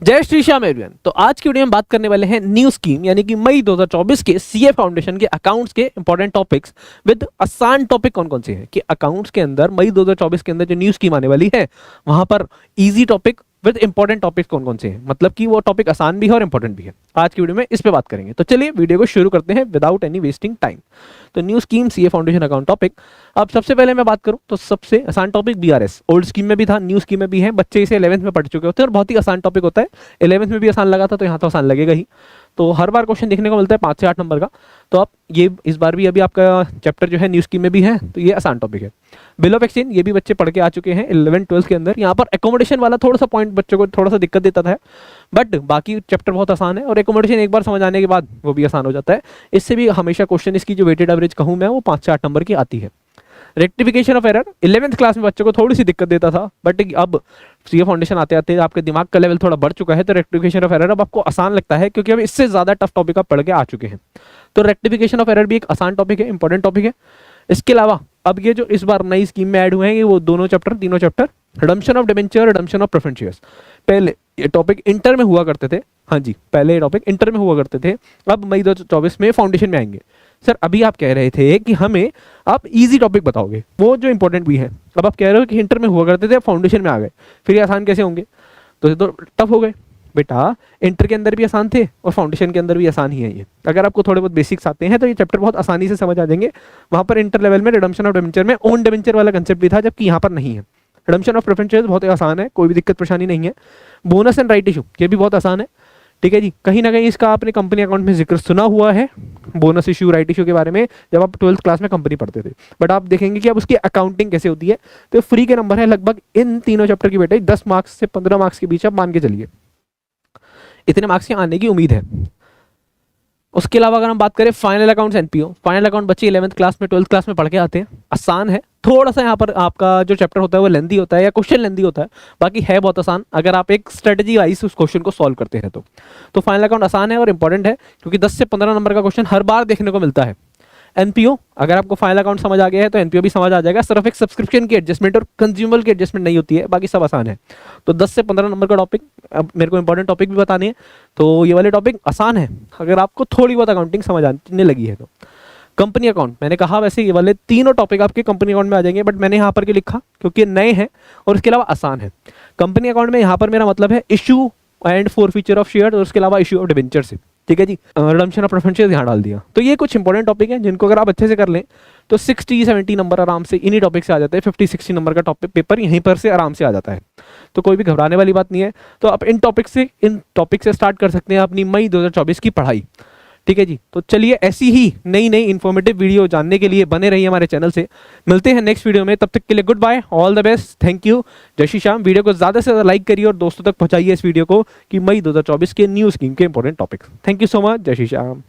जय श्री श्याम एवरीवन। तो आज की वीडियो में बात करने वाले हैं न्यू स्कीम यानी कि मई 2024 के सीए फाउंडेशन के अकाउंट्स के इंपॉर्टेंट टॉपिक्स विद आसान टॉपिक कौन कौन से हैं कि अकाउंट्स के अंदर मई 2024 के अंदर जो न्यू स्कीम आने वाली है वहां पर easy topic with important topics कौन कौन से हैं, मतलब कि वो टॉपिक आसान भी है और इंपॉर्टेंट भी है। आज की वीडियो में इस पे बात करेंगे। तो चलिए वीडियो को शुरू करते हैं विदाउट एनी वेस्टिंग टाइम। तो new scheme CA foundation account topic. अब सबसे पहले मैं बात करूं तो सबसे आसान टॉपिक बीआरएस। ओल्ड स्कीम में भी था, न्यू स्कीम में भी है। बच्चे इसे 11th में पढ़ चुके होते हैं और बहुत ही आसान टॉपिक होता है। 11th में भी आसान लगा था तो यहाँ तो आसान लगेगा ही। तो हर बार क्वेश्चन देखने को मिलता है 5 से 8 नंबर का। तो आप ये इस बार भी अभी आपका चैप्टर जो है न्यू स्कीम में भी है तो ये आसान टॉपिक है। बिल ऑफ एक्सचेंज ये भी बच्चे पढ़ के आ चुके हैं 11th 12th के अंदर। यहाँ पर एकोमोडेशन वाला थोड़ा सा पॉइंट बच्चों को थोड़ा सा दिक्कत देता था, बट बाकी चैप्टर बहुत आसान है और एकोमोडेशन एक बार समझ आने के बाद वो भी आसान हो जाता है। इससे भी हमेशा क्वेश्चन इसकी जो वेटेड एवरेज कहूँ मैं वो 5 से 8 नंबर की आती है। Rectification of error 11th class में बच्चों को थोड़ी सी दिक्कत देता था, बट अब सीए फाउंडेशन आते आते आपके दिमाग का लेवल थोड़ा बढ़ चुका है तो रेक्टिफिकेशन ऑफ एरर अब आपको आसान लगता है क्योंकि अब इससे ज़्यादा टफ टॉपिक आप पढ़ के आ चुके हैं। तो रेक्टिफिकेशन ऑफ एरर भी एक आसान टॉपिक है, इंपॉर्टेंट टॉपिक है। इसके अलावा अब ये जो इस बार नई स्कीम में ऐड हुए हैं ये वो तीनों chapter redemption of debenture, redemption of preference shares. पहले ये टॉपिक इंटर में हुआ करते थे, हाँ जी पहले ये टॉपिक इंटर में हुआ करते थे, अब मई 2024 में फाउंडेशन में आएंगे। सर अभी आप कह रहे थे कि हमें आप इजी टॉपिक बताओगे वो जो इंपॉर्टेंट भी है, अब आप कह रहे हो कि इंटर में हुआ करते थे फाउंडेशन में आ गए, फिर ये आसान कैसे होंगे? तो ये तो टफ हो गए बेटा। इंटर के अंदर भी आसान थे और फाउंडेशन के अंदर भी आसान ही है ये। अगर आपको थोड़े बहुत बेसिक्स आते हैं तो ये चैप्टर बहुत आसानी से समझ आ जाएंगे। वहाँ पर इंटर लेवल में रिडम्पशन ऑफ डिबेंचर में ओन डिबेंचर वाला कंसेप्ट भी था, जबकि यहाँ पर नहीं है। रिडम्पशन ऑफ प्रेफरेंस शेयर्स बहुत आसान है, कोई भी दिक्कत परेशानी नहीं है। बोनस एंड राइट इशू ये भी बहुत आसान है, ठीक है जी। कहीं ना कहीं इसका आपने कंपनी अकाउंट में जिक्र सुना हुआ है, बोनस इशू, राइट इशू के बारे में, जब आप 12th क्लास में कंपनी पढ़ते थे। बट आप देखेंगे कि अब उसकी अकाउंटिंग कैसे होती है। तो फ्री के नंबर है लगभग इन तीनों चैप्टर की बेटे 10 मार्क्स से 15 मार्क्स के बीच आप मान के चलिए, इतने मार्क्स के आने की उम्मीद है। उसके अलावा अगर हम बात करें final accounts NPO, final account बच्चे 11th क्लास में 12th क्लास में पढ़ के आते हैं, आसान है। थोड़ा सा यहाँ पर आपका जो चैप्टर होता है वो लेंदी होता है या क्वेश्चन लेंदी होता है, बाकी है बहुत आसान अगर आप एक स्ट्रेटजी वाइज उस क्वेश्चन को सॉल्व करते हैं तो फाइनल अकाउंट आसान है और इंपॉर्टेंट है क्योंकि 10 से 15 नंबर का क्वेश्चन हर बार देखने को मिलता है। एनपीओ अगर आपको फाइनल अकाउंट समझ आ गया है तो एनपीओ भी समझ आ जाएगा, सिर्फ एक सब्सक्रिप्शन की एडजस्टमेंट और कंज्यूमर की एडजस्टमेंट नहीं होती है, बाकी सब आसान है। तो 10 से 15 नंबर का टॉपिक, अब मेरे को इंपॉर्टेंट टॉपिक भी बताने हैं तो ये वाले टॉपिक आसान है अगर आपको थोड़ी बहुत अकाउंटिंग समझ आने लगी है तो। कंपनी अकाउंट मैंने कहा वैसे ये वाले तीनों टॉपिक आपके कंपनी अकाउंट में आ जाएंगे, बट मैंने यहाँ पर के लिखा क्योंकि नए हैं और इसके अलावा आसान है। कंपनी अकाउंट में यहाँ पर मेरा मतलब है issue and forfeiture of share और उसके अलावा इशू ऑफ डिबेंचर से, ठीक है जी। रिडम्पशन ऑफ प्रेफरेंस शेयर्स यहाँ डाल दिया। तो ये कुछ इंपॉर्टेंट टॉपिक हैं जिनको अगर आप अच्छे से कर लें तो 60-70 नंबर आराम से इन्हीं टॉपिक से आ जाते हैं। 50-60 नंबर का टॉपिक पेपर यहीं पर से आराम से आ जाता है, तो कोई भी घबराने वाली बात नहीं है। तो आप इन टॉपिक से स्टार्ट कर सकते हैं अपनी मई 2024 की पढ़ाई, ठीक है जी। तो चलिए ऐसी ही नई नई इन्फॉर्मेटिव वीडियो जानने के लिए बने रहिए हमारे चैनल से। मिलते हैं नेक्स्ट वीडियो में, तब तक के लिए good bye, all the best, thank you, जय श्री श्याम। वीडियो को ज़्यादा से ज़्यादा लाइक करिए और दोस्तों तक पहुंचाइए इस वीडियो को कि मई 2024 के न्यू स्कीम के important topics. Thank you so much, जय श्री श्याम।